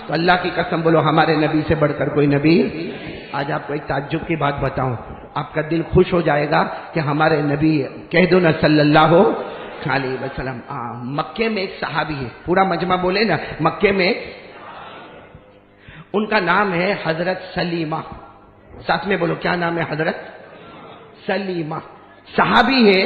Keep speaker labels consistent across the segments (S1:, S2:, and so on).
S1: تو اللہ کی قسم بولو ہمارے نبی سے بڑھ کر کوئی نبی. آج آپ کو ایک تعجب کی بات بتاؤں, آپ کا دل خوش ہو جائے گا کہ ہمارے نبی, کہہ دو نا صلی اللہ علیہ وسلم. مکے میں ایک صحابی ہے, پورا مجمع بولے نا, مکے میں ان کا نام ہے حضرت سلیمہ. ساتھ میں بولو کیا نام ہے؟ حضرت سلیمہ. صحابی ہے,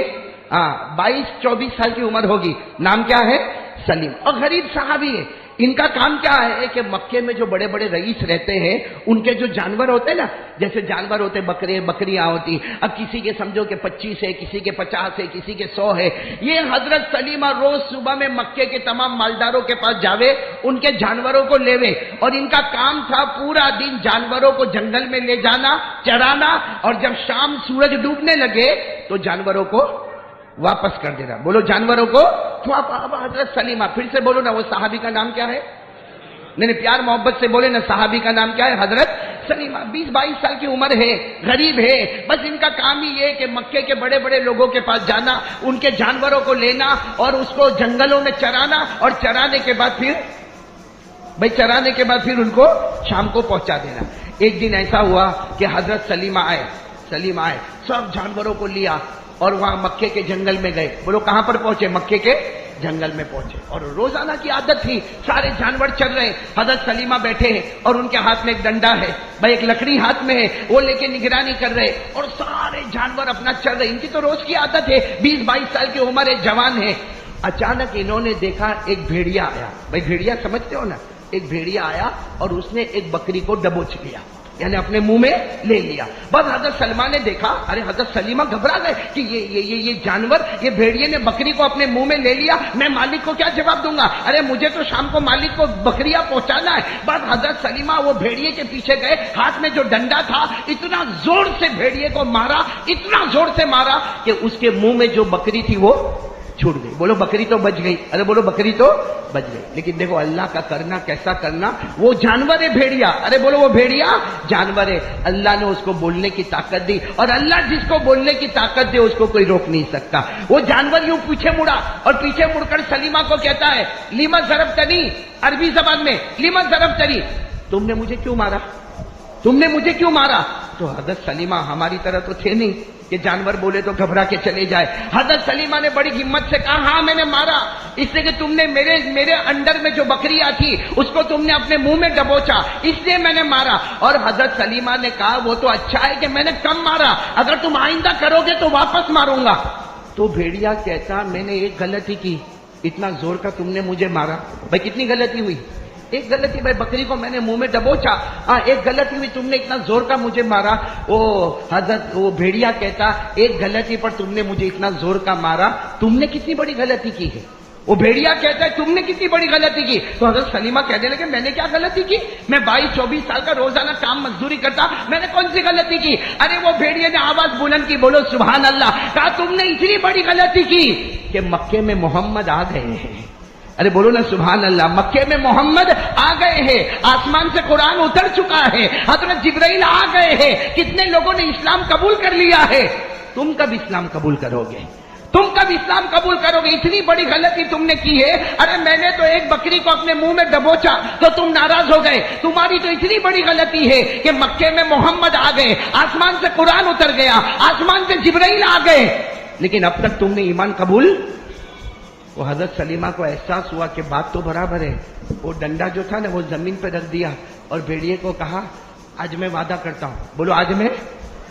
S1: 22-24 سال کی عمر ہوگی. نام کیا ہے؟ سلیم. اور غریب صحابی ہے. ان کا کام کیا ہے کہ مکے میں جو بڑے بڑے رئیس رہتے ہیں ان کے جو جانور ہوتے ہیں نا, جیسے جانور ہوتے بکرے بکریاں ہوتی, اب کسی کے سمجھو کہ 25 ہے, کسی کے 50 ہے, کسی کے 100 ہے. یہ حضرت سلیمہ روز صبح میں مکے کے تمام مالداروں کے پاس جاوے, ان کے جانوروں کو لیوے, اور ان کا کام تھا پورا دن جانوروں کو جنگل میں لے جانا, چرانا, اور جب شام سورج ڈوبنے لگے تو جانوروں کو واپس کر دینا. بولو جانوروں کو. تو اب حضرت سلیمہ, پھر سے بولو نا, وہ صحابی کا نام کیا ہے؟ نہیں پیار محبت سے بولے نا, صحابی کا نام کیا ہے؟ حضرت سلیمہ. 20-22 سال کی عمر ہے, غریب ہے. بس ان کا کام ہی یہ کہ مکے کے بڑے بڑے لوگوں کے پاس جانا, ان کے جانوروں کو لینا اور اس کو جنگلوں میں چرانا, اور چرانے کے بعد پھر ان کو شام کو پہنچا دینا. ایک دن ایسا ہوا کہ حضرت سلیمہ آئے, سب جانوروں کو لیا اور وہاں مکے کے جنگل میں گئے. بولو کہاں پر پہنچے؟ مکے کے جنگل میں پہنچے. اور روزانہ کی عادت تھی, سارے جانور چل رہے ہیں, حضرت سلیمہ بیٹھے ہیں اور ان کے ہاتھ میں ایک ڈنڈا ہے, بھائی ایک لکڑی ہاتھ میں ہے, وہ لے کے نگرانی کر رہے, اور سارے جانور اپنا چل رہے. ان کی تو روز کی عادت ہے, 20-22 سال کی عمر ہے, جوان ہے. اچانک انہوں نے دیکھا ایک بھیڑیا آیا. بھائی بھیڑیا سمجھتے ہو نا, ایک بھیڑیا آیا اور اس نے ایک بکری کو دبوچ لیا, یعنی اپنے منہ میں لے لیا. بس حضرت سلمہ نے دیکھا, ارے حضرت سلیمہ گھبرا گئے کہ یہ جانور, یہ بھیڑیے نے بکری کو اپنے منہ میں لے لیا, میں مالک کو کیا جواب دوں گا؟ ارے مجھے تو شام کو مالک کو بکریاں پہنچانا ہے. بس حضرت سلیمہ وہ بھیڑیے کے پیچھے گئے, ہاتھ میں جو ڈنڈا تھا اتنا زور سے بھیڑیے کو مارا, اتنا زور سے مارا کہ اس کے منہ میں جو بکری تھی وہ چھوٹ گئی. بولو بکری تو بچ گئی. ارے بولو بکری تو بچ گئی. لیکن دیکھو اللہ کا کرنا کیسا کرنا, وہ جانور ہے بھیڑیا. ارے بولو وہ بھیڑیا جانور ہے. اللہ نے اس کو بولنے کی طاقت دی, اور اللہ جس کو بولنے کی طاقت دے اس کو کوئی روک نہیں سکتا. وہ جانور یوں پیچھے مڑا, اور پیچھے مڑ کر سلیمہ کو کہتا ہے, لیما ضربتنی, عربی زبان میں لیما ضربتنی, تم نے مجھے کیوں مارا؟ تو حضرت سلیمہ ہماری طرح تو تھے نہیں کہ جانور بولے تو گھبرا کے چلے جائے. حضرت سلیمہ نے بڑی ہمت سے کہا, ہاں میں نے مارا, اس لیے کہ تم نے میرے انڈر میں جو بکریاں تھی اس کو تم نے اپنے منہ میں دبوچا, اس لیے میں نے مارا. اور حضرت سلیمہ نے کہا, وہ تو اچھا ہے کہ میں نے کم مارا, اگر تم آئندہ کرو گے تو واپس ماروں گا. تو بھیڑیا کہتا, میں نے ایک غلطی کی, اتنا زور کا تم نے مجھے مارا. بھائی کتنی غلطی ہوئی؟ ایک غلطی. بھائی بکری کو میں نے منہ میں دبوچا, ایک غلطی ہوئی, تم نے اتنا زور کا مجھے مارا. وہ بھیڑیا کہتا, ایک غلطی پر تم نے مجھے اتنا زور کا مارا, تم نے کتنی بڑی غلطی کی ہے. وہ بھیڑیا کہتا ہے, تم نے کتنی بڑی غلطی کی. تو حضرت سلیمہ کہنے لگے, میں نے کیا غلطی کی؟ میں 22-24 سال کا روزانہ کام مزدوری کرتا, میں نے کون سی غلطی کی؟ ارے وہ بھیڑیا نے آواز بلند کی, بولو سبحان اللہ, کہا تم نے اتنی بڑی غلطی کی کہ مکے میں محمد آ گئے ہیں. ارے بولو نا سبحان اللہ, مکے میں محمد آ گئے ہیں, آسمان سے قرآن اتر چکا ہے, حضرت جبرائیل آ گئے ہیں, کتنے لوگوں نے اسلام قبول کر لیا ہے. تم کب اسلام قبول کرو گے؟ اتنی بڑی غلطی تم نے کی ہے. ارے میں نے تو ایک بکری کو اپنے منہ میں دبوچا تو تم ناراض ہو گئے. تمہاری تو اتنی بڑی غلطی ہے کہ مکے میں محمد آ گئے, آسمان سے قرآن اتر گیا, آسمان سے جبرائیل آ گئے, لیکن اب تک تم نے ایمان قبول. وہ حضرت سلیمہ کو احساس ہوا کہ بات تو برابر ہے. وہ ڈنڈا جو تھا نا وہ زمین پہ رکھ دیا, اور بھیڑیے کو کہا, آج میں وعدہ کرتا ہوں, بولو آج میں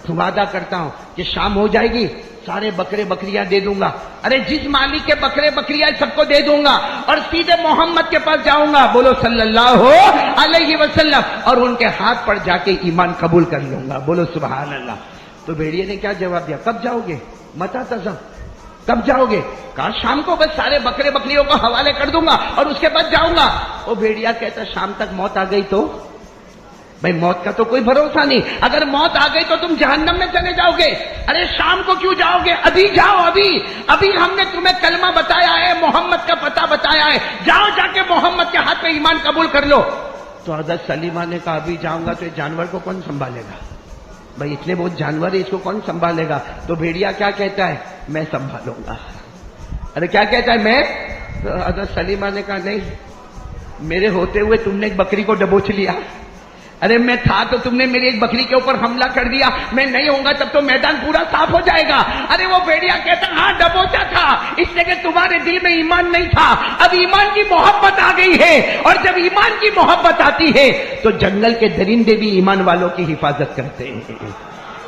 S1: وعدہ کرتا ہوں کہ شام ہو جائے گی سارے بکرے بکریاں دے دوں گا. ارے جس مالک کے بکرے بکریاں سب کو دے دوں گا, اور سیدھے محمد کے پاس جاؤں گا, بولو صلی اللہ علیہ وسلم, اور ان کے ہاتھ پر جا کے ایمان قبول کر لوں گا. بولو سبحان اللہ. تو بھیڑیے نے کیا جواب دیا, کب جاؤ گے؟ متا تزم, کب جاؤ گے؟ کہا شام کو, بس سارے بکرے بکریوں کو حوالے کر دوں گا اور اس کے بعد جاؤں گا. وہ بھیڑیا کہتا, شام تک موت آ گئی تو؟ بھائی موت کا تو کوئی بھروسہ نہیں, اگر موت آ گئی تو تم جہنم میں چلے جاؤ گے. ارے شام کو کیوں جاؤ گے؟ ابھی جاؤ, ابھی ہم نے تمہیں کلمہ بتایا ہے, محمد کا پتہ بتایا ہے, جاؤ جا کے محمد کے ہاتھ پہ ایمان قبول کر لو. تو حضرت سلیمہ نے کہا, ابھی جاؤں گا تو یہ جانور کو کون سنبھالے گا؟ بھائی اتنے بہت جانور ہے, اس کو کون سنبھالے گا؟ تو بھیڑیا کیا کہتا ہے, میں سنبھالوں گا. ارے کیا کہتا ہے, میں. تو حضرت سلیمہ نے کہا, نہیں میرے ہوتے ہوئے تم نے ایک بکری کو دبوچ لیا. ارے میں تھا تو تم نے میری ایک بکری کے اوپر حملہ کر دیا, میں نہیں ہوں گا تب تو میدان پورا صاف ہو جائے گا. ارے وہ بھیڑیا کہتا ہاں دبوچا تھا, اس لیے کہ تمہارے دل میں ایمان نہیں تھا. اب ایمان کی محبت آ گئی ہے, اور جب ایمان کی محبت آتی ہے تو جنگل کے درندے بھی ایمان والوں کی حفاظت کرتے ہیں.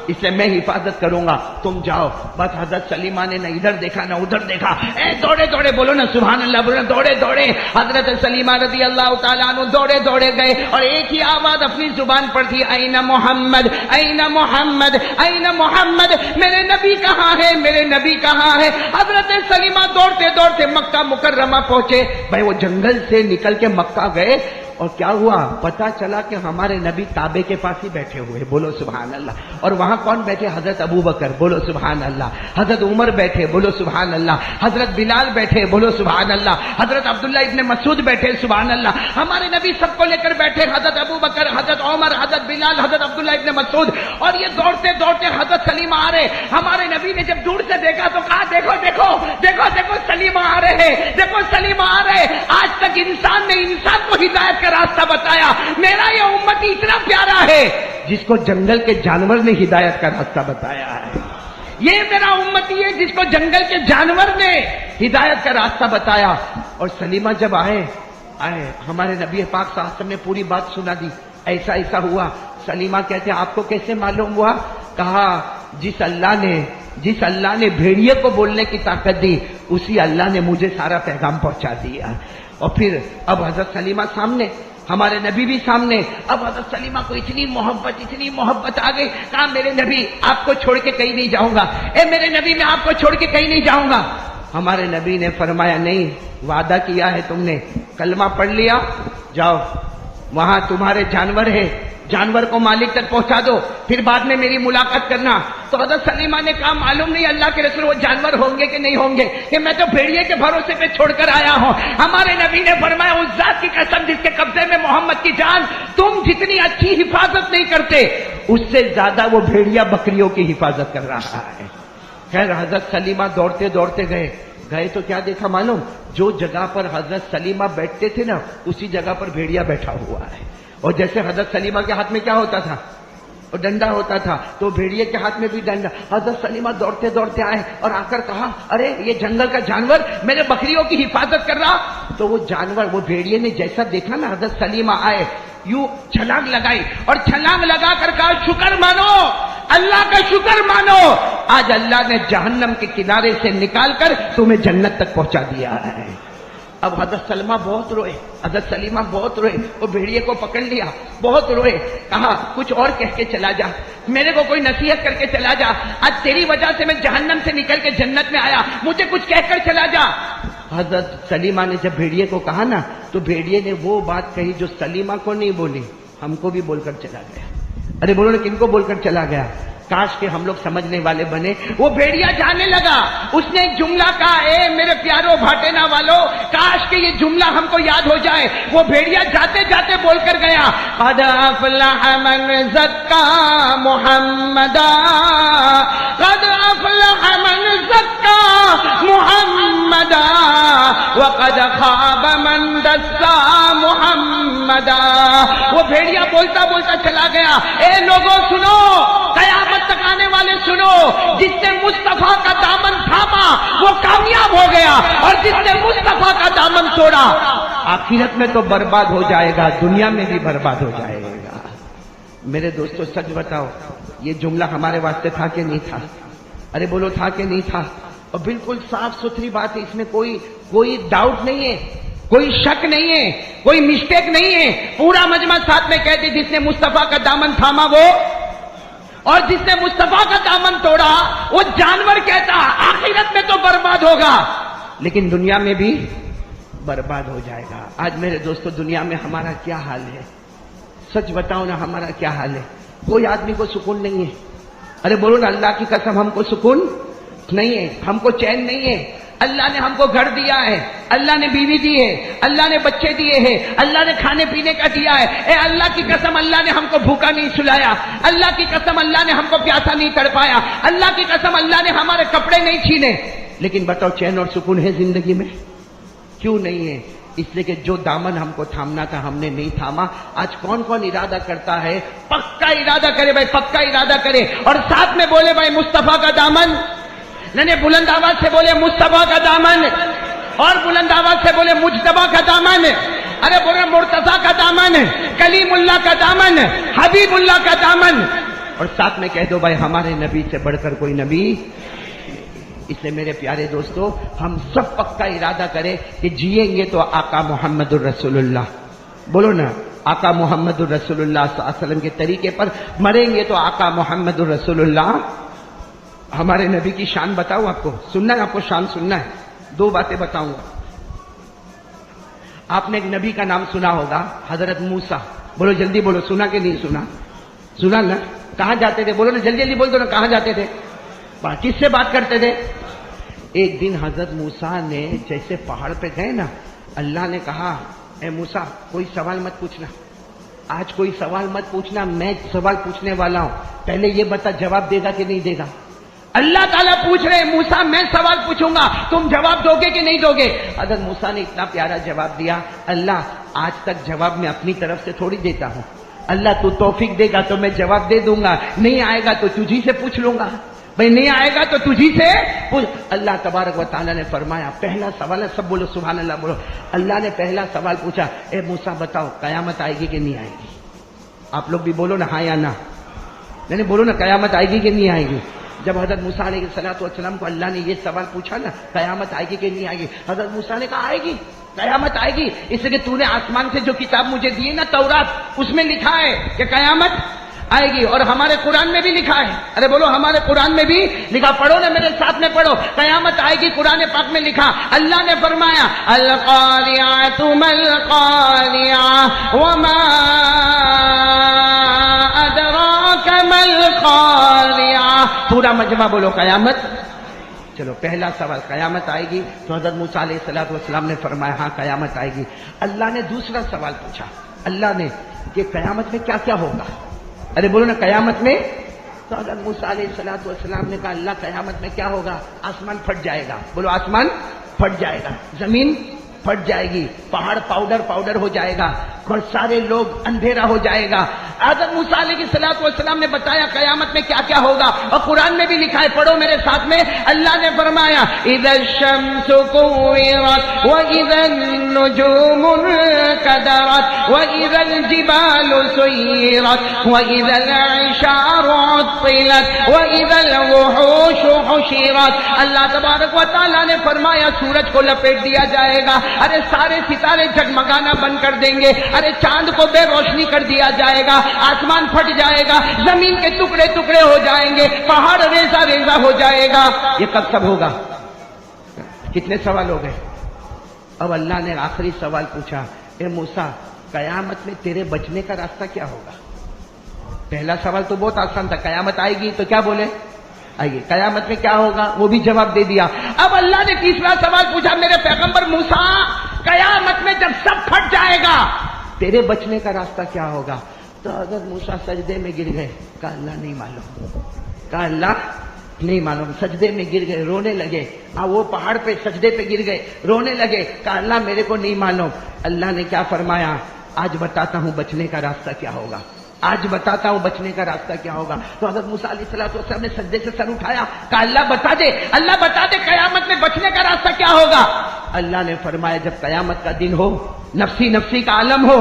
S1: اس لیے میں حفاظت کروں گا, تم جاؤ. بس حضرت سلیمہ نے نہ ادھر دیکھا نہ ادھر دیکھا, دوڑے دوڑے بولو نا سبحان اللہ, بولو دوڑے دوڑے. حضرت سلیمہ رضی اللہ تعالیٰ عنہ دوڑے دوڑے گئے اور ایک ہی آواز اپنی زبان پر تھی, این محمد این محمد این محمد, میرے نبی کہاں ہے میرے نبی کہاں ہے. حضرت سلیمہ دوڑتے دوڑتے مکہ مکرمہ پہنچے. بھائی وہ جنگل سے نکل کے مکہ گئے اور کیا ہوا, پتا چلا کہ ہمارے نبی کعبے کے پاس ہی بیٹھے ہوئے, بولو سبحان اللہ. اور وہاں کون بیٹھے, حضرت ابو بکر, بولو سبحان اللہ. حضرت عمر بیٹھے, بولو سبحان اللہ. حضرت بلال بیٹھے, بولو سبحان اللہ. حضرت عبداللہ ابن مسعود بیٹھے, سبحان اللہ. ہمارے نبی سب کو لے کر بیٹھے, حضرت ابو بکر, حضرت عمر, حضرت بلال, حضرت عبداللہ ابن مسعود. اور یہ دوڑتے دوڑتے حضرت سلیمہ آ رہے. ہمارے نبی نے جب دور سے دیکھا تو کہا دیکھو دیکھو دیکھو دیکھو سلیمہ آ رہے ہیں, دیکھو سلیمہ آ رہے. آج تک انسان نے انسان کو ہدایت کا راستہ بتایا, میرا یہ امتی اتنا پیارا ہے جس کو جنگل کے جانور نے ہدایت کا راستہ بتایا ہے. یہ میرا امتی ہے جس کو جنگل کے جانور نے ہدایت کا راستہ بتایا. اور سلیمہ جب آئے ہمارے نبی پاک صلی اللہ علیہ وسلم نے پوری بات سنا دی, ایسا ایسا ہوا. سلیمہ کہتے ہیں آپ کو کیسے معلوم ہوا؟ کہا جس اللہ نے بھیڑیے کو بولنے کی طاقت دی, اسی اللہ نے مجھے سارا پیغام پہنچا دیا. اور پھر اب حضرت سلیمہ سامنے, ہمارے نبی بھی سامنے. اب حضرت سلیمہ کو اتنی محبت آ گئی, کہا میرے نبی آپ کو چھوڑ کے کہیں نہیں جاؤں گا, اے میرے نبی میں آپ کو چھوڑ کے کہیں نہیں جاؤں گا. ہمارے نبی نے فرمایا نہیں, وعدہ کیا ہے تم نے, کلمہ پڑھ لیا, جاؤ وہاں تمہارے جانور ہے, جانور کو مالک تک پہنچا دو, پھر بعد میں میری ملاقات کرنا. تو حضرت سلیمہ نے کہا معلوم نہیں اللہ کے رسول وہ جانور ہوں گے کہ نہیں ہوں گے, کہ میں تو بھیڑیے کے بھروسے پہ چھوڑ کر آیا ہوں. ہمارے نبی نے فرمایا اس ذات کی قسم جس کے قبضے میں محمد کی جان, تم جتنی اچھی حفاظت نہیں کرتے اس سے زیادہ وہ بھیڑیا بکریوں کی حفاظت کر رہا ہے. خیر حضرت سلیمہ دوڑتے دوڑتے گئے تو کیا دیکھا معلوم, جو جگہ پر حضرت سلیمہ بیٹھتے تھے نا اسی جگہ پر بھیڑیا بیٹھا ہوا ہے. اور جیسے حضرت سلیمہ کے ہاتھ میں کیا ہوتا تھا, اور ڈنڈا ہوتا تھا, تو بھیڑیے کے ہاتھ میں بھی ڈنڈا. حضرت سلیمہ دوڑتے دوڑتے آئے اور آ کر کہا ارے یہ جنگل کا جانور میرے بکریوں کی حفاظت کر رہا. تو وہ جانور, وہ بھیڑیے نے جیسا دیکھا نا حضرت سلیمہ آئے, یوں چھلانگ لگائی اور چھلانگ لگا کر کہا شکر مانو, اللہ کا شکر مانو, آج اللہ نے جہنم کے کنارے سے نکال کر تمہیں جنت تک پہنچا دیا ہے. اب حضرت سلیمہ بہت روئے, حضرت سلیمہ بہت روئے, وہ بھیڑیے کو پکڑ لیا, بہت روئے. کہا کچھ اور کہہ کے چلا جا, میرے کو کوئی نصیحت کر کے چلا جا, آج تیری وجہ سے میں جہنم سے نکل کے جنت میں آیا, مجھے کچھ کہہ کر چلا جا. حضرت سلیمہ نے جب بھیڑیے کو کہا نا تو بھیڑیے نے وہ بات کہی جو سلیمہ کو نہیں بولی, ہم کو بھی بول کر چلا گیا. ارے بولو نا کن کو بول کر چلا گیا, کاش کہ ہم لوگ سمجھنے والے بنے. وہ بھیڑیا جانے لگا, اس نے ایک جملہ کہا, اے میرے پیارو بھاٹینا والو, کاش کہ یہ جملہ ہم کو یاد ہو جائے. وہ بھیڑیا جاتے جاتے بول کر گیا, قد افلح من زکا محمدا, قد افلح من زکا محمدا, وقد خاب من دسا محمدا. وہ بھیڑیا بولتا بولتا چلا گیا. اے لوگوں سنو, قیامت تک آنے والے سنو, جس نے مصطفیٰ کا دامن تھاما وہ کامیاب ہو گیا, اور جس نے مصطفیٰ کا دامن توڑا آخرت میں تو برباد ہو جائے گا, دنیا میں بھی برباد ہو جائے گا. میرے دوستو سچ بتاؤ, یہ جملہ ہمارے واسطے تھا کہ نہیں تھا؟ ارے بولو تھا کہ نہیں تھا؟ اور بالکل صاف ستھری بات ہے, اس میں کوئی ڈاؤٹ نہیں ہے, کوئی شک نہیں ہے, کوئی مسٹیک نہیں ہے. پورا مجمع ساتھ میں کہتے جس نے مصطفیٰ کا دامن تھاما وہ, اور جس نے مصطفیٰ کا دامن توڑا وہ جانور کہتا آخرت میں تو برباد ہوگا لیکن دنیا میں بھی برباد ہو جائے گا. آج میرے دوستو دنیا میں ہمارا کیا حال ہے, سچ بتاؤ نا ہمارا کیا حال ہے. کوئی آدمی کو سکون نہیں ہے. ارے بولو نا اللہ کی قسم ہم کو سکون نہیں ہے, ہم کو چین نہیں ہے. اللہ نے ہم کو گھر دیا ہے, اللہ نے بیوی دی ہے, اللہ نے بچے دیے ہیں, اللہ نے کھانے پینے کا دیا ہے. اے اللہ کی قسم اللہ نے ہم کو بھوکا نہیں سلایا, اللہ کی قسم اللہ نے ہم کو پیاسا نہیں تڑپایا, اللہ کی قسم اللہ نے ہمارے کپڑے نہیں چھینے. لیکن بتاؤ چین اور سکون ہے زندگی میں؟ کیوں نہیں ہے؟ اس لیے کہ جو دامن ہم کو تھامنا تھا ہم نے نہیں تھاما. آج کون کون ارادہ کرتا ہے؟ پکا ارادہ کرے بھائی، پکا ارادہ کرے اور ساتھ میں بولے بھائی مصطفیٰ کا دامن. نہیں بلند آواز سے بولے مصطفیٰ کا دامن، اور بلند آواز سے بولے مجتبیٰ کا دامن. ارے بولے مرتضیٰ کا دامن، کلیم اللہ کا دامن، حبیب اللہ کا دامن. اور ساتھ میں کہہ دو بھائی ہمارے نبی سے بڑھ کر کوئی نبی. اس لیے میرے پیارے دوستو، ہم سب پکا ارادہ کریں کہ جیئیں گے تو آقا محمد الرسول اللہ، بولو نا، آقا محمد الرسول اللہ صلی اللہ علیہ وسلم کے طریقے پر مریں گے تو آقا محمد الرسول اللہ. ہمارے نبی کی شان بتاؤں آپ کو، سننا ہے آپ کو، شان سننا ہے. دو باتیں بتاؤں گا. آپ نے ایک نبی کا نام سنا ہوگا، حضرت موسیٰ. بولو جلدی بولو، سنا کہ نہیں سنا؟ سنا نا. کہاں جاتے تھے؟ بولو نا جلدی جلدی بول دو نا، کہاں جاتے تھے؟ کس سے بات کرتے تھے؟ ایک دن حضرت موسیٰ نے جیسے پہاڑ پہ گئے نا، اللہ نے کہا اے موسیٰ کوئی سوال مت پوچھنا، آج کوئی سوال مت پوچھنا، میں سوال پوچھنے والا ہوں، پہلے یہ بتا جواب دے گا کہ نہیں دے گا. اللہ تعالیٰ پوچھ رہے موسیٰ میں سوال پوچھوں گا، تم جواب دو گے کہ نہیں دو گے؟ حضرت موسیٰ نے اتنا پیارا جواب دیا، اللہ آج تک جواب میں اپنی طرف سے تھوڑی دیتا ہوں، اللہ تو توفیق دے گا تو میں جواب دے دوں گا، نہیں آئے گا تو تجھی سے پوچھ لوں گا. بھائی نہیں آئے گا تو تجھی سے پوچھ. اللہ تبارک و تعالیٰ نے فرمایا، پہلا سوال ہے، سب بولو سبحان اللہ بولو. اللہ نے پہلا سوال پوچھا، اے موسیٰ بتاؤ قیامت آئے گی کہ نہیں آئے گی؟ آپ لوگ بھی بولو نا ہاں یا نہ. نہیں بولو نا قیامت آئے گی کہ نہیں آئے گی. جب حضرت موسیٰ علیہ السلام کو اللہ نے یہ سوال پوچھا نا قیامت آئے گی کہ نہیں آئے گی، حضرت موسیٰ نے کہا آئے گی، قیامت آئے گی، اس لیے کہ تو نے آسمان سے جو کتاب مجھے دی نا تورات، اس میں لکھا ہے کہ قیامت آئے گی، اور ہمارے قرآن میں بھی لکھا ہے. ارے بولو ہمارے قرآن میں بھی لکھا. پڑھو نا میرے ساتھ میں پڑھو، قیامت آئے گی قرآن پاک میں لکھا. اللہ نے فرمایا القاریعۃ مالقاریعۃ وما ادراک مالقاریعۃ. پورا مجمع بولو قیامت. چلو پہلا سوال قیامت آئے گی، تو حضرت موسیٰ علیہ السلام نے فرمایا ہاں قیامت آئے گی. اللہ نے دوسرا سوال پوچھا، اللہ نے کہ قیامت میں کیا کیا ہوگا؟ ارے بولو نا قیامت میں. تو حضرت موسیٰ علیہ السلام نے کہا اللہ قیامت میں کیا ہوگا؟ آسمان پھٹ جائے گا. بولو آسمان پھٹ جائے گا، زمین پھٹ جائے گی، پہاڑ پاؤڈر ہو جائے گا، اور سارے لوگ اندھیرا ہو جائے گا. حضرت موسیٰ علیہ السلام نے بتایا قیامت میں کیا کیا ہوگا، اور قرآن میں بھی لکھا ہے، پڑھو میرے ساتھ میں. اللہ نے فرمایا اذا الشمس كورت واذا النجوم انكدرت واذا الجبال سيرت واذا العشار عطلت واذا الوحوش حشرت. اللہ تبارک و تعالیٰ نے فرمایا سورج کو لپیٹ دیا جائے گا، ارے سارے ستارے جگمگانا بند کر دیں گے، ارے چاند کو بے روشنی کر دیا جائے گا، آسمان پھٹ جائے گا، زمین کے ٹکڑے ٹکڑے ہو جائیں گے، پہاڑ ریزہ ریزہ ہو جائے گا. یہ کب سب ہوگا؟ کتنے سوال ہو گئے؟ اب اللہ نے آخری سوال پوچھا، اے موسیٰ قیامت میں تیرے بچنے کا راستہ کیا ہوگا؟ پہلا سوال تو بہت آسان تھا، قیامت آئے گی تو کیا بولے؟ آئے گی. قیامت میں کیا ہوگا وہ بھی جواب دے دیا. اب اللہ نے تیسرا سوال پوچھا، میرے پیغمبر موسیٰ قیامت میں جب سب پھٹ جائے گا تیرے بچنے کا راستہ کیا ہوگا؟ تو حضرت موسیٰ سجدے میں گر گئے، کہا اللہ نہیں معلوم، کہا اللہ نہیں معلوم. سجدے میں گر گئے، رونے لگے. وہ پہاڑ پہ سجدے پہ گر گئے، رونے لگے، کہا اللہ میرے کو نہیں معلوم. اللہ نے کیا فرمایا؟ آج بتاتا ہوں بچنے کا راستہ کیا ہوگا، آج بتاتا ہوں بچنے کا راستہ کیا ہوگا. تو حضرت موسیٰ علیہ السلام نے سجدے سے سر اٹھایا، کہا اللہ بتا دے، اللہ بتا دے قیامت میں بچنے کا راستہ کیا ہوگا. اللہ نے فرمایا جب قیامت کا دن ہو، نفسی نفسی کا عالم ہو،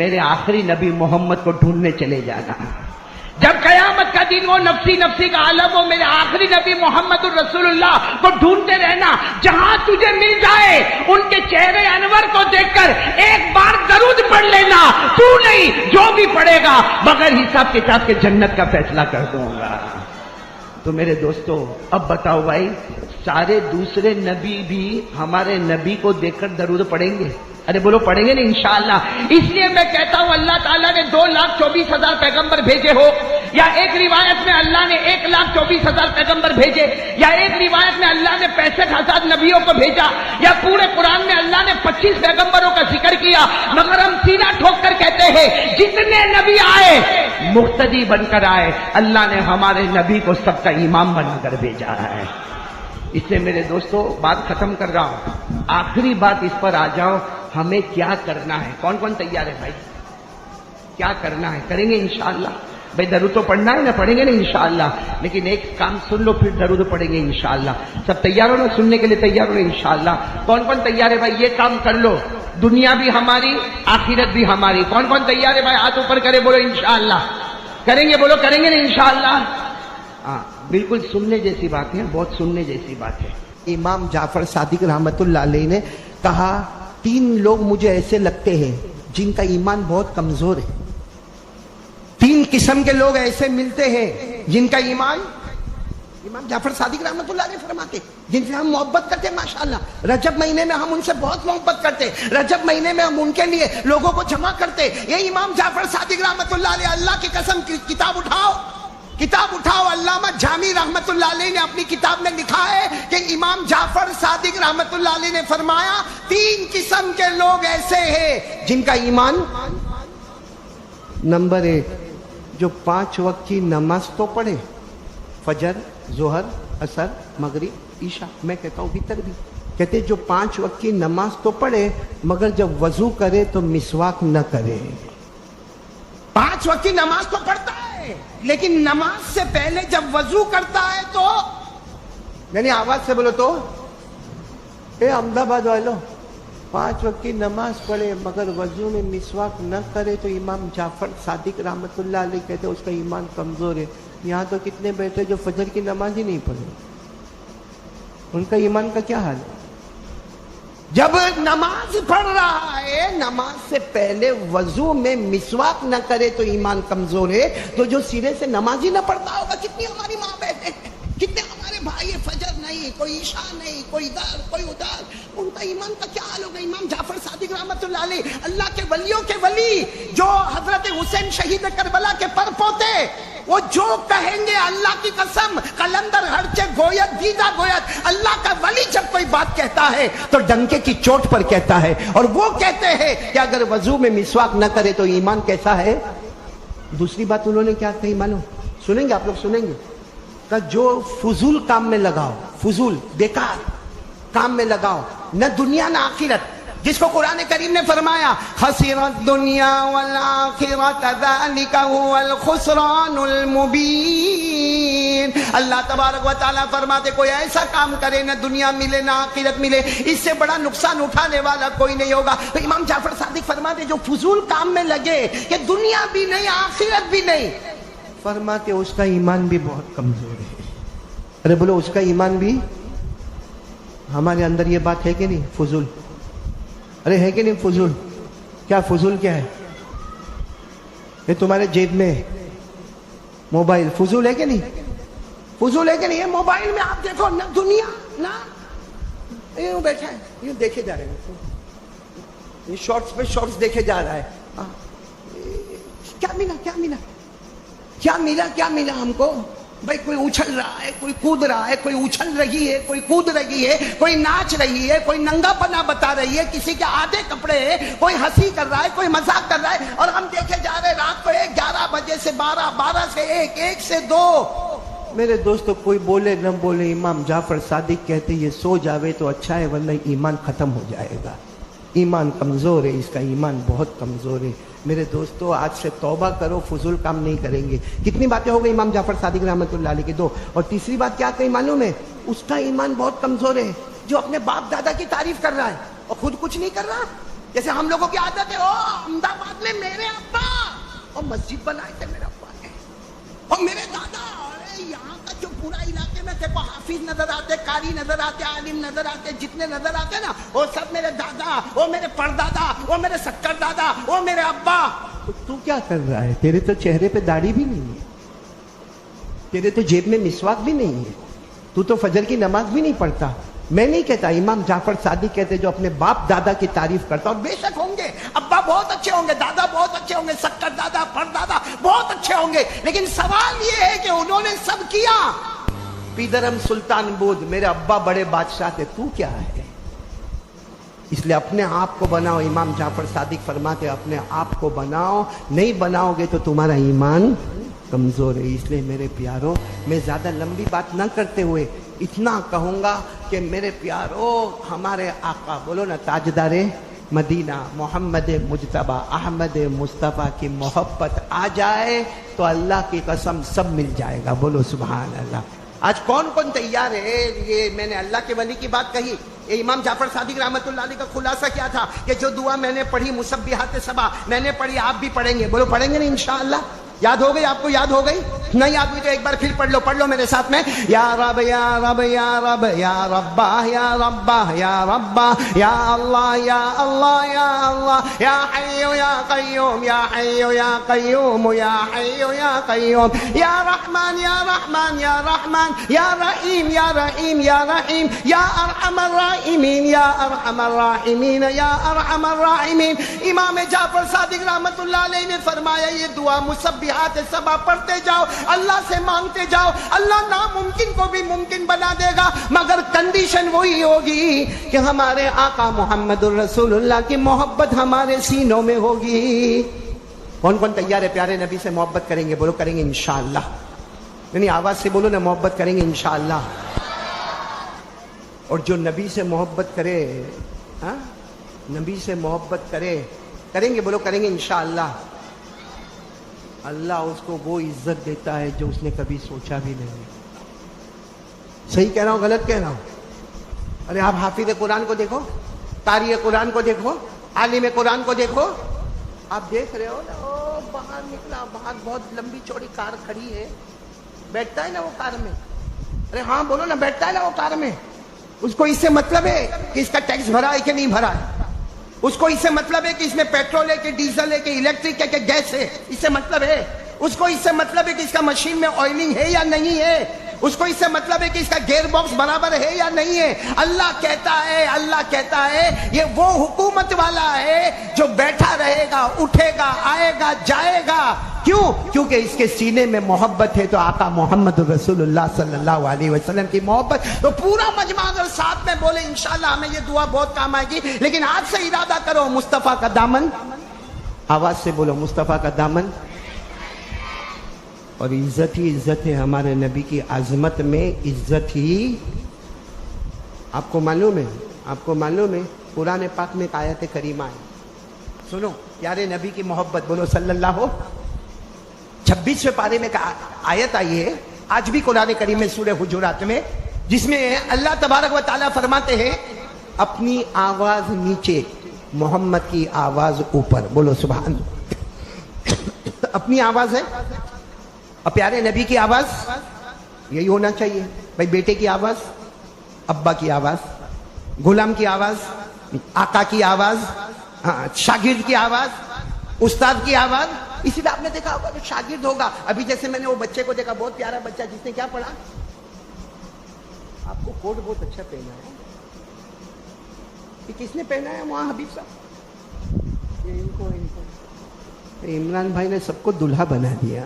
S1: میرے آخری نبی محمد کو ڈھونڈنے چلے جانا. جب قیامت کا دن ہو، نفسی نفسی کا عالم ہو، میرے آخری نبی محمد الرسول اللہ کو ڈھونڈتے رہنا. جہاں تجھے مل جائے ان کے چہرے انور کو دیکھ کر ایک بار درود پڑھ لینا، تو نہیں جو بھی پڑھے گا بغیر حساب کتاب کے جنت کا فیصلہ کر دوں گا. تو میرے دوستو اب بتاؤ بھائی، سارے دوسرے نبی بھی ہمارے نبی کو دیکھ کر درود پڑھیں گے؟ ارے بولو پڑھیں گے نا انشاءاللہ. اس لیے میں کہتا ہوں اللہ تعالیٰ نے 2,24,000 پیغمبر بھیجے ہو، یا ایک روایت میں اللہ نے 1,24,000 پیغمبر بھیجے، یا ایک روایت میں اللہ نے 65,000 نبیوں کو بھیجا، یا پورے قرآن میں اللہ نے 25 پیغمبروں کا ذکر کیا، مگر ہم سینہ ٹھوک کر کہتے ہیں جتنے نبی آئے مقتدی بن کر آئے، اللہ نے ہمارے نبی کو سب کا امام بنا کر بھیجا ہے. اس لیے میرے دوستوں بات ختم کر رہا ہوں, آخری بات اس پر آ جاؤ, ہمیں کیا کرنا ہے؟ کون کون تیار ہے بھائی؟ کیا کرنا ہے؟ کریں گے انشاءاللہ. بھائی درود تو پڑھنا ہے نا, پڑھیں گے نا انشاءاللہ, لیکن ایک کام سن لو پھر درود پڑھیں گے انشاءاللہ. سب تیار ہو نا, سننے کے لیے تیار ہو نا انشاءاللہ؟ کون کون تیار ہے بھائی؟ یہ کام کر لو, دنیا بھی ہماری آخرت بھی ہماری. کون کون تیار ہے بھائی؟ ہاتھ اوپر کرے, بولو انشاءاللہ. کریں گے, بولو کریں گے نا انشاءاللہ. ہاں بالکل سننے جیسی بات ہے, بہت سننے جیسی بات ہے.
S2: امام جعفر صادق رحمت اللہ علیہ نے کہا 3 لوگ مجھے ایسے لگتے ہیں جن کا ایمان بہت کمزور ہے. 3 قسم کے لوگ ایسے ملتے ہیں جن کا ایمان, امام جعفر صادق رحمت اللہ علیہ فرماتے جن سے ہم محبت کرتے, ماشاءاللہ رجب مہینے میں ہم ان سے بہت محبت کرتے, رجب مہینے میں ہم ان کے لیے لوگوں کو جمع کرتے. یہ امام جعفر صادق رحمت اللہ علیہ, اللہ کی قسم کتاب اٹھاؤ, علامہ جامی رحمت اللہ علیہ نے اپنی کتاب میں لکھا ہے کہ امام جعفر صادق رحمت اللہ علیہ نے فرمایا 3 قسم کے لوگ ایسے ہیں جن کا ایمان, نمبر 1 جو 5 وقت کی نماز تو پڑھے, فجر, ظہر, عصر, مغرب, عشاء. میں کہتا ہوں بھیتر بھی کہتے جو 5 وقت کی نماز تو پڑھے مگر جب وضو کرے تو مسواک نہ کرے. 5 وقت کی نماز تو پڑھتا ہے لیکن نماز سے پہلے جب وضو کرتا ہے تو, یعنی آواز سے بولو تو, اے احمد آباد والوں 5 وقت کی نماز پڑھے مگر وضو میں مسواک نہ کرے تو امام جعفر صادق رحمت اللہ علیہ کہتے اس کا ایمان کمزور ہے. یہاں تو کتنے بیٹھے جو فجر کی نماز ہی نہیں پڑھے, ان کا ایمان کا کیا حال ہے؟ جب نماز پڑھ رہا ہے نماز سے پہلے وضو میں مسواک نہ کرے تو ایمان کمزور ہے. تو جو سرے سے نماز ہی نہ پڑھتا ہوگا, کتنی ہماری ماں بہنیں, کتنے ہمارے بھائی, فجر نہیں, کوئی عشاء نہیں, کوئی ادھر کوئی ادھر, ان کا ایمان کا کیا حال ہوگا؟ امام جعفر صادق رحمت اللہ علیہ, اللہ کے ولیوں کے ولی, جو حضرت حسین شہید کربلا کے پر پوتے, وہ جو کہیں گے اللہ کی قسم, قلندر ہرچے گویت دیدہ گویت, اللہ کا ولی جب کوئی بات کہتا ہے تو ڈنکے کی چوٹ پر کہتا ہے. اور وہ کہتے ہیں کہ اگر وضو میں مسواک نہ کرے تو ایمان کیسا ہے. دوسری بات انہوں نے کیا کہی معلوم, سنیں گے آپ لوگ, سنیں گے, کہ جو فضول کام میں لگاؤ, فضول بیکار کام میں لگاؤ, نہ دنیا نہ آخرت, جس کو قرآن کریم نے فرمایا خسرت دنیا والآخرت ذالک هو الخسران المبین. اللہ تبارک و تعالیٰ فرماتے کوئی ایسا کام کرے نہ دنیا ملے نہ آخرت ملے, اس سے بڑا نقصان اٹھانے والا کوئی نہیں ہوگا. تو امام جعفر صادق فرماتے جو فضول کام میں لگے کہ دنیا بھی نہیں آخرت بھی نہیں, فرماتے اس کا ایمان بھی بہت کمزور ہے. ارے بولو اس کا ایمان بھی, ہمارے اندر یہ بات ہے کہ نہیں, فضول, ارے ہے کہ نہیں فضول؟ کیا فضول کیا ہے؟ یہ تمہارے جیب میں موبائل فضول ہے کہ نہیں؟ فضول ہے کہ نہیں؟ یہ موبائل میں آپ دیکھو نہ دنیا نہ, یوں بیٹھا ہے, یوں دیکھے جا رہے ہیں, یہ شارٹس پہ شارٹس دیکھے جا رہا ہے. کیا ملا کیا ملا کیا ملا کیا ملا ہم کو؟ بھائی کوئی اچھل رہا ہے, کوئی کود رہا ہے, کوئی اچھل رہی ہے, کوئی کود رہی ہے, کوئی ناچ رہی ہے, کوئی ننگا پنا بتا رہی ہے, کسی کے آدھے کپڑے ہے, کوئی ہنسی کر رہا ہے, کوئی مذاق کر رہا ہے, اور ہم دیکھے جا رہے رات کو 11 بجے سے 12, 12 سے 1, 1 سے 2. میرے دوستو کوئی بولے نہ بولے, امام جعفر صادق کہتے یہ سو جاوے تو اچھا ہے ورنہ ایمان ختم ہو جائے گا. ایمان کمزور ہے, اس کا ایمان بہت کمزور ہے. میرے دوستو آج سے توبہ کرو, فضول کام نہیں کریں گے. کتنی باتیں ہو گئی امام جعفر صادق رحمت اللہ علیہ کے, 2. اور تیسری بات کیا کہی معلوم ہے, اس کا ایمان بہت کمزور ہے جو اپنے باپ دادا کی تعریف کر رہا ہے اور خود کچھ نہیں کر رہا. جیسے ہم لوگوں کی عادت ہے, احمد آباد میں میرے ابا, اور مسجد بنائے تھے میرے ابا نے, اور میرے دادا, یہاں کا جو پورا علاقے میں دیکھو حافظ نظر آتے, قاری نظر آتے, عالم نظر آتے, جتنے نظر آتے نا وہ سب میرے دادا, وہ میرے پردادا, وہ میرے سکر دادا, وہ میرے ابا. تو کیا کر رہا ہے؟ تیرے تو چہرے پہ داڑھی بھی نہیں ہے, تیرے تو جیب میں مسواک بھی نہیں ہے, تو تو فجر کی نماز بھی نہیں پڑھتا. میں نہیں کہتا, امام جعفر صادق کہتے جو اپنے باپ دادا کی تعریف کرتا, اور بے شک ہوں گے ابا بہت اچھے ہوں گے, دادا بہت اچھے ہوں گے, سکر دادا پردادا بہت اچھے ہوں گے, لیکن سوال یہ ہے کہ انہوں نے سب کیا. پیدرم سلطان بود, میرے ابا بڑے بادشاہ تھے, تو کیا ہے؟ اس لیے اپنے آپ کو بناؤ. امام جعفر صادق فرماتے اپنے آپ کو بناؤ, نہیں بناؤ گے تو تمہارا ایمان کمزور ہے. اس لیے میرے پیاروں, میں زیادہ لمبی بات نہ کرتے ہوئے اتنا کہوں گا کہ میرے پیارو ہمارے آقا بولو نا تاجدار مدینہ محمد مجتبی احمد مصطفیٰ کی محبت آ جائے تو اللہ کی قسم سب مل جائے گا. بولو سبحان اللہ. آج کون کون تیار ہے؟ یہ میں نے اللہ کے ولی کی بات کہی. یہ امام جعفر صادق رحمت اللہ علیہ کا خلاصہ کیا تھا کہ جو دعا میں نے پڑھی مسبحات سبع میں نے پڑھی آپ بھی پڑھیں گے. بولو پڑھیں گے نا انشاءاللہ. یاد ہو گئی آپ کو؟ یاد ہو گئی؟ نہیں یاد ہوئی تو ایک بار پھر پڑھ لو میرے ساتھ میں. یا رب یا رب یا رب یا ربا یا ربا یا ربا یا اللہ یا اللہ یا اللہ یا حی یا قیوم یا حی یا قیوم یا حی یا قیوم یا رحمان یا رحمان یا رحمان یا رحیم یا رحیم یا رحیم یا ارحم الراحمین یا ارحم الراحمین یا ارحم الراحمین. امام جعفر صادق رحمت اللہ علیہ نے فرمایا یہ دعا مسبحات سبع پڑھتے جاؤ, اللہ سے مانگتے جاؤ, اللہ ناممکن کو بھی ممکن بنا دے گا, مگر کنڈیشن وہی ہوگی کہ ہمارے آقا محمد الرسول اللہ کی محبت ہمارے سینوں میں ہوگی. کون کون تیار ہے پیارے نبی سے محبت کریں گے؟ بولو کریں گے انشاءاللہ. یعنی آواز سے بولو نا محبت کریں گے انشاءاللہ. اور جو نبی سے محبت کرے, نبی سے محبت کریں گے بولو کریں گے انشاءاللہ. اللہ اس کو وہ عزت دیتا ہے جو اس نے کبھی سوچا بھی نہیں. صحیح کہہ رہا ہوں غلط کہہ رہا ہوں؟ ارے آپ حافظ قرآن کو دیکھو, قاری قرآن کو دیکھو, عالم قرآن کو دیکھو. آپ دیکھ رہے ہو نا باہر نکلا, باہر بہت لمبی چوڑی کار کھڑی ہے, بیٹھتا ہے نا وہ کار میں. ارے ہاں بولو نا, بیٹھتا ہے نا وہ کار میں. اس کو اس سے مطلب ہے کہ اس کا ٹیکس بھرا ہے کہ نہیں بھرا ہے. اس کو اس سے مطلب ہے کہ اس میں پیٹرول ہے کہ ڈیزل ہے کہ الیکٹرک ہے کہ گیس ہے. اس سے مطلب ہے. اس کو اس سے مطلب ہے کہ اس کا مشین میں آئلنگ ہے یا نہیں ہے. اس کو اس سے مطلب ہے کہ اس کا گیئر باکس برابر ہے یا نہیں ہے. اللہ کہتا ہے یہ وہ حکومت والا ہے جو بیٹھا رہے گا, اٹھے گا, آئے گا, جائے گا. کیوں؟ کیونکہ اس کے سینے میں محبت ہے. تو آقا محمد رسول اللہ صلی اللہ علیہ وسلم کی محبت. تو پورا مجمع اگر ساتھ میں بولے انشاءاللہ ہمیں یہ دعا بہت کام آئے گی. لیکن آج سے ارادہ کرو مصطفیٰ کا دامن, آواز سے بولو مصطفیٰ کا دامن. اور عزت ہی عزت ہے ہمارے نبی کی عظمت میں, عزت ہی. آپ کو معلوم ہے قرآن پاک میں ایک آیت کریمہ ہے. سنو پیارے نبی کی محبت, بولو صلی اللہ ہو. 26ویں پارے میں آیت آئی ہے آج بھی قرآن کریم میں سورہ حجرات میں, جس میں اللہ تبارک و تعالیٰ فرماتے ہیں اپنی آواز نیچے, محمد کی آواز اوپر. بولو سبحان. اپنی آواز ہے اور پیارے نبی کی آواز یہی ہونا چاہیے بھائی. بیٹے کی آواز, ابا کی آواز, غلام کی آواز, آقا کی آواز, شاگرد کی آواز, استاد کی آواز. اسی لیے آپ نے دیکھا ہوگا جو شاگرد ہوگا, ابھی جیسے میں نے وہ بچے کو دیکھا, بہت پیارا بچہ جس نے کیا پڑھا, آپ کو کوٹ بہت اچھا پہنا ہے. یہ کس نے پہنا ہے؟ وہاں حبیب صاحب. ان کو عمران بھائی نے سب کو دلہا بنا دیا.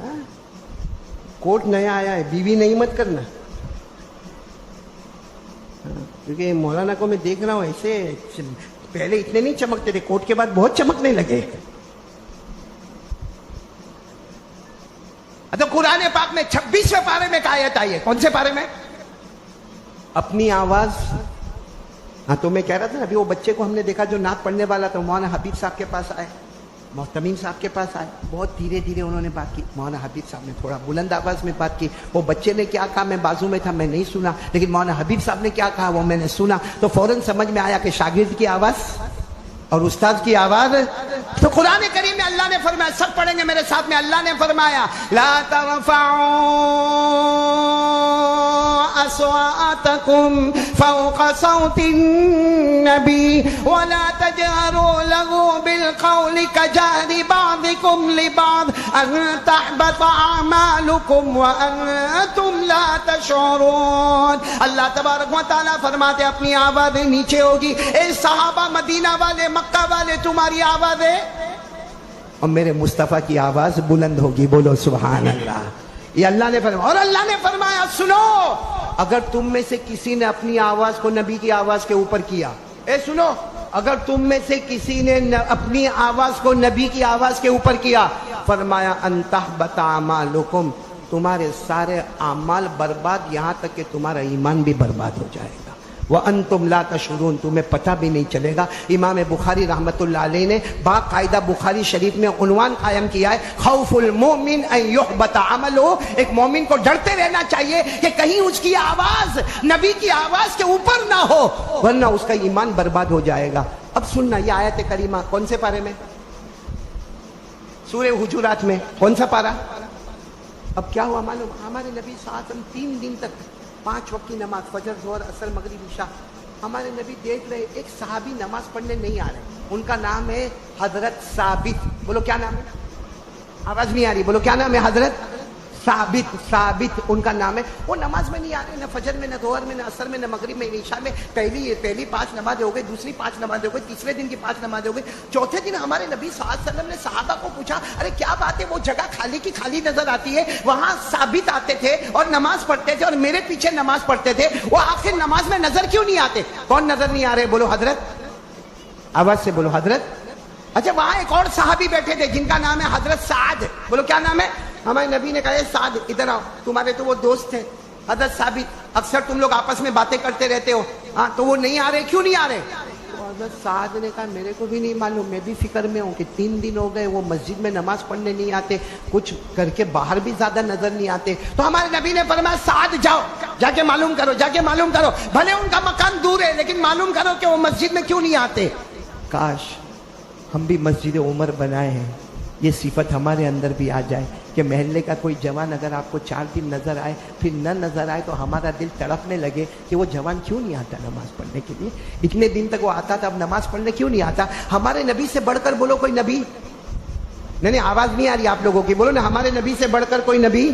S2: کوٹ نیا آیا ہے, بیوی نہیں مت کرنا, کیونکہ مولانا کو میں دیکھ رہا ہوں ایسے پہلے اتنے نہیں چمکتے تھے, کوٹ کے بعد بہت چمکنے لگے. تو قرآن پاک میں 26ویں پارے میں آیت آئی ہے. کون سے پارے میں؟ اپنی آواز. ہاں تو میں کہہ رہا تھا ابھی وہ بچے کو ہم نے دیکھا جو نعت پڑھنے والا تھا, مولانا حبیب صاحب کے پاس آئے, محتمیم صاحب کے پاس آئے, بہت دھیرے دھیرے انہوں نے بات کی. مولانا حبیب صاحب نے تھوڑا بلند آواز میں بات کی. وہ بچے نے کیا کہا میں بازو میں تھا, میں نہیں سنا, لیکن مولانا حبیب صاحب نے کیا کہا وہ میں نے سنا. تو فوراً سمجھ میں آیا کہ شاگرد کی آواز اور استاد کی آواز. تو قرآن کریم میں اللہ نے فرمایا, سب پڑھیں گے میرے ساتھ میں, اللہ نے فرمایا لا ترفعوا اصواتکم فوق صوت النبی ولا تجهروا له بالقول كجهر بعضكم لبعض ان تحبط اعمالكم وانتم لا تشعرون. اللہ تبارک و تعالیٰ فرماتے اپنی آواز نیچے ہوگی. اے صحابہ مدینہ والے, مکہ والے, تمہاری آواز ہے اور میرے مصطفیٰ کی آواز بلند ہوگی. بولو سبحان اللہ. یہ اللہ نے فرمایا. اور اللہ نے فرمایا سنو, اگر تم میں سے کسی نے اپنی آواز کو نبی کی آواز کے اوپر کیا, اے سنو, اگر تم میں سے کسی نے اپنی آواز کو نبی کی آواز کے اوپر کیا, فرمایا ان تحبط اعمالکم, تمہارے سارے اعمال برباد، یہاں تک کہ تمہارا ایمان بھی برباد ہو جائے گا۔ وَأَنْتُمْ لَا تَشْعُرُونَ، تمہیں پتہ بھی نہیں چلے گا۔ امام بخاری رحمۃ اللہ علیہ نے باقاعدہ بخاری شریف میں عنوان قائم کیا ہے، خوف المومن ان یحبط عملہ، ایک مومن کو ڈرتے رہنا چاہیے کہ کہیں اس کی آواز نبی کی آواز کے اوپر نہ ہو، ورنہ اس کا ایمان برباد ہو جائے گا۔ اب سننا یہ آیت کریمہ کون سے پارے میں؟ سورہ حجرات میں۔ کون سا پارہ؟ اب کیا ہوا معلوم؟ ہمارے نبی صلی اللہ علیہ وسلم 3 دن تک 5 وقت کی نماز، فجر، ظہر، عصر، مغرب، عشاء، ہمارے نبی دیکھ رہے ایک صحابی نماز پڑھنے نہیں آ رہے، ان کا نام ہے حضرت ثابت۔ بولو کیا نام ہے؟ آواز نہیں آ رہی، بولو کیا نام ہے؟ حضرت ثابت ان کا نام ہے۔ وہ نماز میں نہیں آ رہے، نہ فجر میں، نہ ظہر میں، نہ عصر میں، نہ مغرب میں، عشاء میں۔ پہلی 5 نمازیں ہو گئی، دوسری 5 نمازیں ہو گئی، تیسرے دن کی 5 نمازیں ہو گئی، چوتھے دن ہمارے نبی صلی اللہ علیہ وسلم نے صحابہ کو پوچھا، ارے کیا بات ہے، وہ جگہ خالی کی خالی نظر آتی ہے، وہاں ثابت آتے تھے اور نماز پڑھتے تھے اور میرے پیچھے نماز پڑھتے تھے، وہ آخر نماز میں نظر کیوں نہیں آتے؟ کون نظر نہیں آ رہے؟ بولو حضرت، آواز سے بولو حضرت۔ اچھا وہاں ایک اور صحابی بیٹھے تھے جن کا نام ہے حضرت سعد۔ بولو کیا نام ہے؟ ہمارے نبی نے کہا اے سعد ادھر آؤ، تمہارے تو وہ دوست تھے حضرت ثابت، اکثر تم لوگ آپس میں باتیں کرتے رہتے ہو، ہاں تو وہ نہیں آ رہے، کیوں نہیں آ رہے؟ حضرت سعد نے کہا میرے کو بھی نہیں معلوم، میں بھی فکر میں ہوں کہ 3 دن ہو گئے وہ مسجد میں نماز پڑھنے نہیں آتے، کچھ کر کے باہر بھی زیادہ نظر نہیں آتے۔ تو ہمارے نبی نے فرمایا سعد جاؤ، جا کے معلوم کرو، جا کے معلوم کرو، بھلے ان کا مکان دور ہے لیکن معلوم کرو کہ وہ مسجد میں کیوں نہیں آتے۔ کاش ہم بھی مسجد عمر بنائے ہیں، یہ صفت ہمارے اندر بھی آ جائے کہ محلے کا کوئی جوان اگر آپ کو 4 دن نظر آئے پھر نہ نظر آئے تو ہمارا دل تڑپنے لگے کہ وہ جوان کیوں نہیں آتا نماز پڑھنے کے لیے، اتنے دن تک وہ آتا تھا اب نماز پڑھنے کیوں نہیں آتا۔ ہمارے نبی سے بڑھ کر بولو کوئی نبی؟ نہیں آواز نہیں آ رہی آپ لوگوں کی، بولو نا ہمارے نبی سے بڑھ کر کوئی نبی؟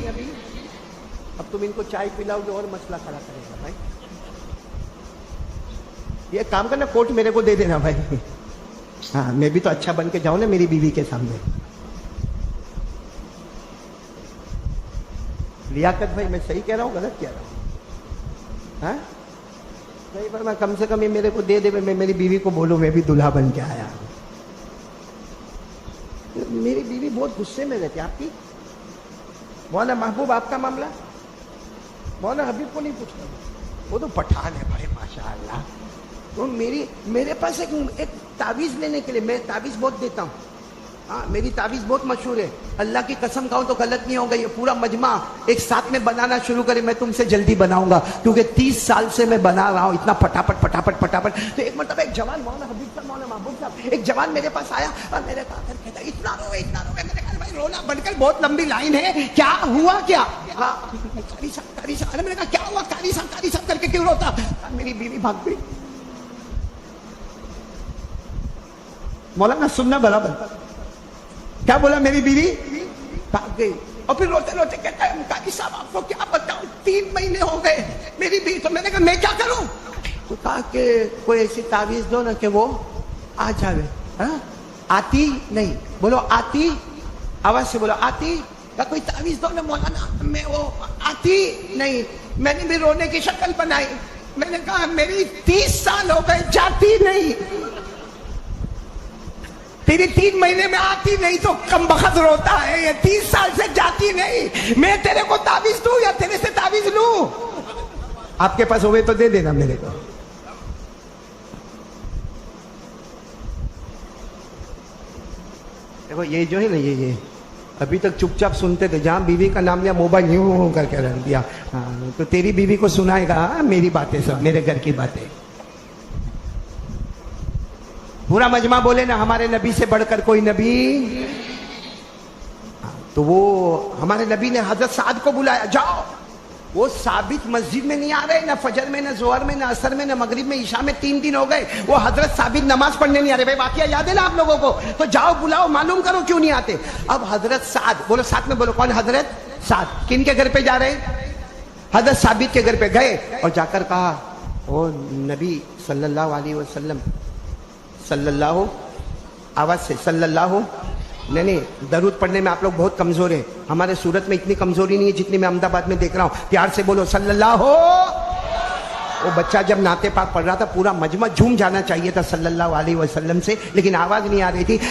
S2: اب تم ان کو چائے پلاؤ گے اور مسئلہ کھڑا کرے گا بھائی، یہ کام کرنا کوٹ میرے کو دے دینا بھائی، ہاں میں بھی تو اچھا بن کے جاؤں نا میری بیوی کے سامنے۔ لیاقت بھائی میں صحیح کہہ رہا ہوں غلط کہہ رہا ہوں؟ ہاں صحیح فرما، کم سے کم یہ میرے کو دے دے، میں میری بیوی کو بولوں میں بھی دلہا بن کے آیا۔ میری بیوی بہت غصے میں رہتی آپ کی۔ مولانا محبوب آپ کا معاملہ؟ مولانا حبیب کو نہیں پوچھتا، وہ تو پٹھان ہے بھائی ماشاء اللہ۔ تو میرے پاس ایک تعویذ لینے کے لیے، میں تعویذ بہت دیتا ہوں، ہاں میری تعویذ بہت مشہور ہے، اللہ کی قسم کہوں تو غلط نہیں ہوگا، یہ پورا مجمع ایک ساتھ میں بنانا شروع کرے میں تم سے جلدی بناؤں گا کیونکہ 30 سال سے میں بنا رہا ہوں اتنا پٹاپٹ پٹاپٹ پٹاپٹ۔ تو ایک مرتبہ ایک جوان، مولانا حبیب صاحب، مولانا محبوب صاحب، ایک جوان میرے پاس آیا اور میرے کہا کہتا اتنا رو گئے اتنا رو گئے، میں نے کہا بھائی رونا بن کر بہت لمبی لائن ہے، کیا ہوا کیا؟ قاری صاحب، ارے میں نے کہا کیا ہوا قاری صاحب کر کے کیوں روتا؟ میری بیوی بھاگ گئی۔ مولانا سننا برابر، کیا بولا؟ میری بیوی بھاگ گئی، اور پھر روتے روتے کہتا ہے قاری صاحب آپ کو کیا بتاؤں 3 مہینے ہو گئے میری بیوی، تو میں نے کہا میں کیا کروں؟ تو کہا کہ کوئی ایسی تعویذ دو نا کہ وہ آ جاوے۔ ہاں آتی نہیں، بولو آتی، آواز سے بولو آتی، کہا کوئی تعویذ دو نا مولانا، میں وہ آتی نہیں۔ میں نے بھی رونے کی شکل بنائی، میں نے کہا میری 30 سال ہو گئے جاتی نہیں، تیری 3 مہینے میں آتی نہیں تو کم بخت روتا ہے، یہ 30 سال سے جاتی نہیں، میں تیرے کو تعویذ دوں یا تیرے سے تعویذ لوں؟ آپ کے پاس ہوئے تو دے دینا میرے کو۔ دیکھو یہ جو ہے نا یہ ابھی تک چپ چاپ سنتے تھے، جہاں بیوی کا نام لیا موبائل یوں کر کے رکھ دیا، تو تیری بیوی کو سنائے گا میری باتیں، سب میرے گھر کی باتیں۔ پورا مجمع بولے نا ہمارے نبی سے بڑھ کر کوئی نبی؟ تو وہ ہمارے نبی نے حضرت سعد کو بلایا، جاؤ۔ وہ ثابت مسجد میں نہیں آ رہے، نہ فجر میں، نہ ظہر میں، نہ عصر میں، نہ مغرب میں، عشاء میں 3 دن ہو گئے، وہ حضرت ثابت نماز پڑھنے نہیں آ رہے۔ بھائی واقعہ یاد ہے نا آپ لوگوں کو؟ تو جاؤ بلاؤ، معلوم کرو کیوں نہیں آتے۔ اب حضرت سعد، بولو ساتھ میں بولو، کون؟ حضرت سعد۔ کن کے گھر پہ جا رہے؟ حضرت ثابت کے گھر پہ گئے اور جا کر کہا او نبی صلی اللہ علیہ وسلم، صلی اللہ، آواز سے صلی اللہ، نہیں درود پڑھنے میں آپ لوگ بہت کمزور ہیں، ہمارے صورت میں اتنی کمزوری نہیں ہے جتنی میں احمد آباد میں دیکھ رہا ہوں، پیار سے بولو صلی اللہ ہو۔ وہ بچہ جب نعت پاک پڑھ رہا تھا پورا مجمع جھوم جانا چاہیے تھا صلی اللہ علیہ وسلم سے، لیکن آواز نہیں آ رہی تھی۔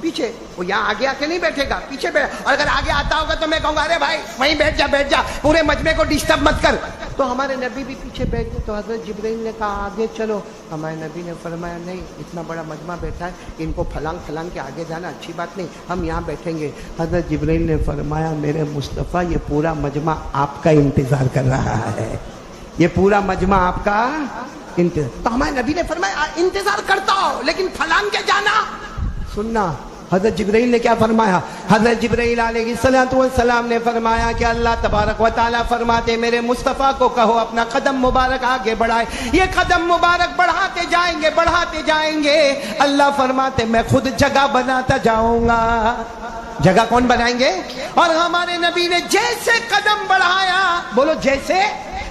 S2: پیچھے. وہ یہاں آگے آ کے نہیں بیٹھے گا, پیچھے بیٹھ. اور اگر آگے آتا ہوگا تو میں کہوں گا ارے بھائی وہیں بیٹھ جا, پورے مجمع کو ڈسٹرب مت کر. تو ہمارے نبی بھی پیچھے بیٹھ گئے. تو حضرت جبرائیل نے کہا آگے چلو. ہمارے نبی نے فرمایا نہیں, اتنا بڑا مجمع بیٹھا ہے, ان کو پھلانگ کے آگے جانا اچھی بات نہیں, ہم یہاں بیٹھیں گے. حضرت جبرائیل نے فرمایا میرے مصطفیٰ یہ پورا مجمع آپ کا انتظار کر رہا ہے, یہ پورا مجمع آپ کا انتظار. تو ہمارے نبی نے فرمایا انتظار کرتا ہو لیکن پھلانگ کے جانا. سننا حضرت جبرائیل نے کیا فرمایا. حضرت جبرائیل علیہ السلام نے فرمایا کہ اللہ تبارک و تعالیٰ فرماتے میرے مصطفیٰ کو کہو اپنا قدم مبارک آگے بڑھائے. یہ قدم مبارک بڑھاتے جائیں گے. اللہ فرماتے میں خود جگہ بناتا جاؤں گا. جگہ کون بنائیں گے؟ اور ہمارے نبی نے جیسے قدم بڑھایا, بولو جیسے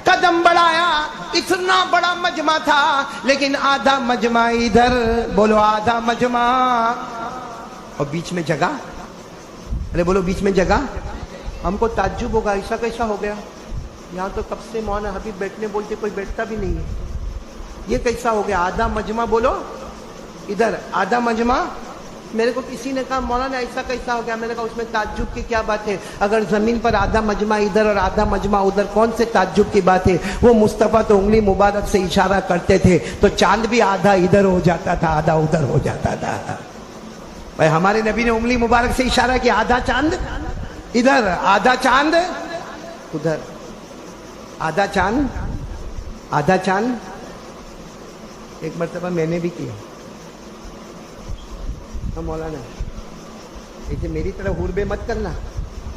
S2: قدم بڑھایا, اتنا بڑا مجمع تھا لیکن آدھا مجمع ادھر, بولو آدھا مجمع, اور بیچ میں جگہ. ارے بولو بیچ میں جگہ. ہم کو تعجب ہوگا ایسا کیسا ہو گیا, یہاں تو کب سے مولانا حبیب بیٹھنے بولتے کوئی بیٹھتا بھی نہیں ہے, یہ کیسا ہو گیا آدھا مجمع, بولو ادھر آدھا مجمع. میرے کو کسی نے کہا مولانا ایسا کیسا ہو گیا, میں نے کہا اس میں تعجب کی کیا بات ہے, اگر زمین پر آدھا مجمع ادھر اور آدھا مجمع ادھر کون سے تعجب کی بات ہے. وہ مصطفیٰ تو انگلی مبارک سے اشارہ کرتے تھے تو چاند بھی آدھا ادھر ہو جاتا تھا آدھا ادھر ہو جاتا تھا. بھائی ہمارے نبی نے انگلی مبارک سے اشارہ کیا, آدھا چاند ادھر آدھا چاند ادھر, آدھا چاند. ایک مرتبہ میں نے بھی کیا. مولانا ایسے میری طرح حربے مت کرنا,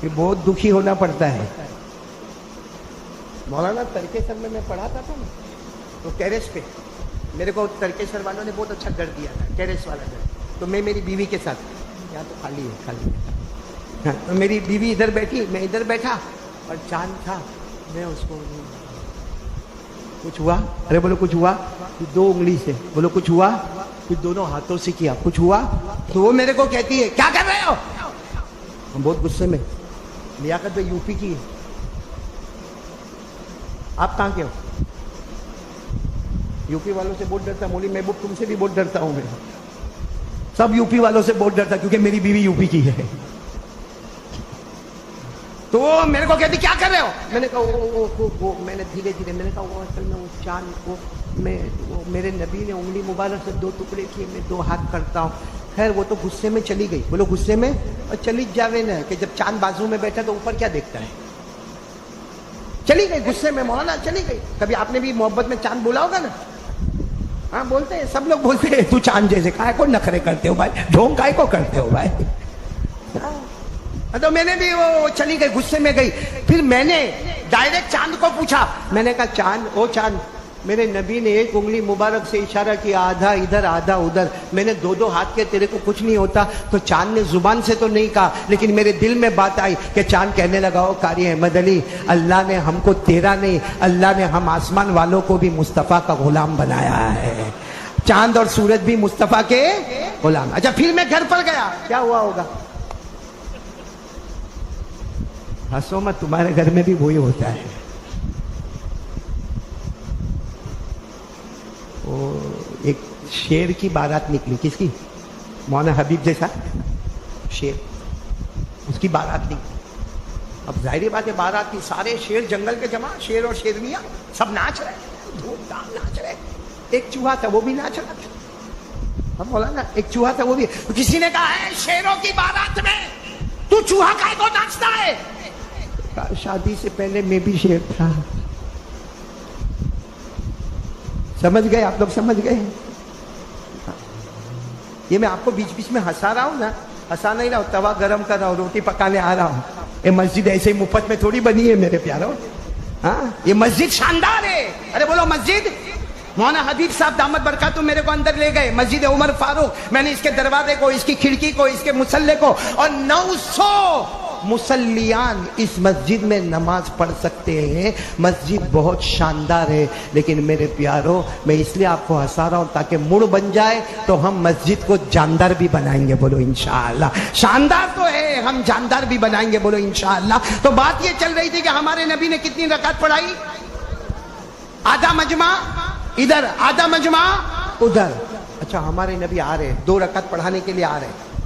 S2: کہ بہت دکھی ہونا پڑتا ہے. مولانا ترکیسر میں پڑھاتا تھا نا, تو ٹیرس پہ میرے کو ترکیسر والوں نے بہت اچھا گھر دیا تھا, ٹیرس والا گھر. تو میں میری بیوی کے ساتھ, یہاں تو خالی ہے, تو میری بیوی ادھر بیٹھی, میں ادھر بیٹھا, اور چاند تھا. میں اس کو کچھ ہوا, ارے بولو کچھ ہوا, دو انگلی سے بولو کچھ ہوا, پھر دونوں ہاتھوں سے کیا کچھ ہوا. تو وہ میرے کو کہتی ہے کیا کر رہے ہو. ہم بہت غصے میں, لیاقت بھائی یو پی کی ہے, آپ کہاں کے ہو. یو پی والوں سے بہت ڈرتا, مولوی محبوب تم سے بھی بہت ڈرتا ہوں میں, سب یو پی والوں سے بہت ڈرتا کیونکہ میری بیوی یو پی کی ہے. تو وہ میرے کو کہتی کیا کر رہے ہو. میں نے کہا میں نے دھیرے میں نے کہا وہ اصل میں وہ چاند کو میرے نبی نے انگلی مبارک سے دو ٹکڑے کیے, میں دو ہاتھ کرتا ہوں. خیر وہ تو غصے میں چلی گئی, بولو غصے میں, اور چلی جاوے نا کہ جب چاند بازو میں بیٹھا تو اوپر کیا دیکھتا ہے. چلی گئی غصے میں, مولانا چلی گئی. کبھی آپ نے بھی محبت میں چاند بولا ہوگا نا, ہاں بولتے ہیں, سب لوگ بولتے ہیں تو چاند جیسے, کائے کو نخرے کرتے ہو بھائی, ڈھونگ کائے کو کرتے ہو بھائی. تو میں نے بھی وہ چلی گئی, غصے میں گئی. پھر میں نے ڈائریکٹ چاند کو پوچھا, میں نے کہا چاند, او چاند, میرے نبی نے ایک انگلی مبارک سے اشارہ کیا آدھا ادھر آدھا ادھر, میں نے دو ہاتھ کے, تیرے کو کچھ نہیں ہوتا. تو چاند نے زبان سے تو نہیں کہا لیکن میرے دل میں بات آئی کہ چاند کہنے لگا او قاری احمد علی, اللہ نے ہم کو تیرا نہیں, اللہ نے ہم آسمان والوں کو بھی مصطفیٰ کا غلام بنایا ہے. چاند اور سورج بھی مصطفیٰ کے غلام. اچھا پھر میں گھر پر گیا, کیا ہوا ہوگا, ہنسو مت, تمہارے گھر میں بھی وہی ہوتا ہے. ایک شیر کی بارات نکلی, کس کی, مولانا حبیب جیسا شیر, اس کی بارات نکلی. اب ظاہری بات ہے بارات کی, سارے شیر جنگل کے جمع, شیر اور شیرنیاں سب ناچ رہے, دھوم دھام ناچ رہے. ایک چوہا تھا وہ بھی ناچ رہا تھا. اب مولانا ایک چوہا تھا وہ بھی, کسی نے کہا ہے شیروں کی بارات میں تو چوہا کائے کو ناچتا ہے. شادی سے پہلے میں بھی شیر تھا. سمجھ گئے آپ لوگ, سمجھ گئے. یہ میں آپ کو بیچ بیچ میں ہنسا رہا ہوں نا, ہنسا نہیں رہا ہوں, توا گرم کر رہا ہوں, روٹی پکانے آ رہا ہوں. یہ مسجد ایسے ہی مفت میں تھوڑی بنی ہے میرے پیاروں, ہاں یہ مسجد شاندار ہے. ارے بولو مسجد. مولانا حبیب صاحب دامت برکاتہ میرے کو اندر لے گئے, مسجد عمر فاروق. میں نے اس کے دروازے کو, اس کی کھڑکی کو, اس کے مسلح کو, اور 900 مسلیان اس مسجد میں نماز پڑھ سکتے ہیں. مسجد بہت شاندار ہے, لیکن میرے پیاروں میں اس لیے آپ کو ہنسا رہا ہوں تاکہ مڑ بن جائے تو ہم مسجد کو جاندار بھی بنائیں گے. بولو انشاءاللہ. شاندار تو ہے, ہم جاندار بھی بنائیں گے. بولو انشاءاللہ. تو بات یہ چل رہی تھی کہ ہمارے نبی نے کتنی رکعت پڑھائی, آدھا مجمع ادھر آدھا مجمع ادھر. اچھا ہمارے نبی آ رہے, 2 رکعت پڑھانے کے لیے آ رہے,